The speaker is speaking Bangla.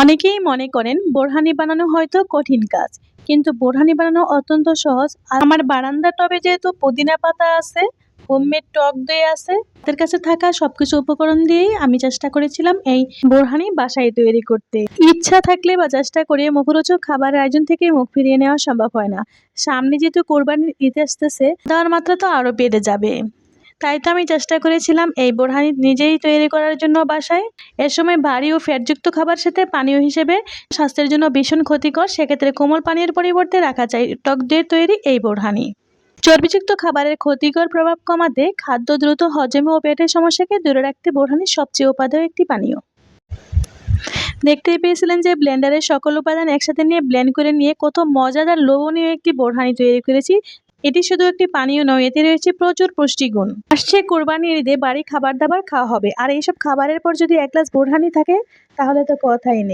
অনেকেই মনে করেন বোরহানি বানানো হয়তো কঠিন কাজ, কিন্তু বোরহানি বানানো অত্যন্ত সহজ। আর আমার বারান্দার টবে যেহেতু পুদিনা পাতা আছে, হোমমেড টক দই আছে, তাদের কাছে থাকা সবকিছু উপকরণ দিয়েই আমি চেষ্টা করেছিলাম এই বোরহানি বাসায় তৈরি করতে। ইচ্ছা থাকলে বা চেষ্টা করে মুখরোচক খাবারের আয়োজন থেকে মুখ ফিরিয়ে নেওয়া সম্ভব হয় না। সামনে যেহেতু কোরবানির ঈদ আসতেছে, দেওয়ার মাত্রা তো আরো বেড়ে যাবে। তাই তো আমি চেষ্টা করেছিলাম এই বোরহানি নিজেই তৈরি করার জন্য বাসায়। এ সময় ভারী ও ফ্যাটযুক্ত খাবার সাথে পানীয় হিসেবে স্বাস্থ্যের জন্য ভীষণ ক্ষতিকর, সেক্ষেত্রে কোমল পানীয়ের পরিবর্তে রাখা চাই টক দইয়ের তৈরি এই বোরহানি। চর্বিযুক্ত খাবারের ক্ষতিকর প্রভাব কমাতে, খাদ্য দ্রুত হজম ও পেটের সমস্যাকে দূরে রাখতে বোরহানি সবচেয়ে উপাদেয় একটি পানীয়। দেখতেই পেয়েছিলেন যে ব্লেন্ডারের সকল উপাদান একসাথে নিয়ে ব্লেন্ড করে নিয়ে কত মজাদার লোভনীয় একটি বোরহানি তৈরি করেছি। এটি শুধু একটি পানীয় নয়, এতে রয়েছে প্রচুর পুষ্টিগুণ। আসছে কোরবানির ঈদে বাড়ি খাবার দাবার খাওয়া হবে, আর এইসব খাবারের পর যদি এক গ্লাস বোরহানি থাকে তাহলে তো কথাই নেই।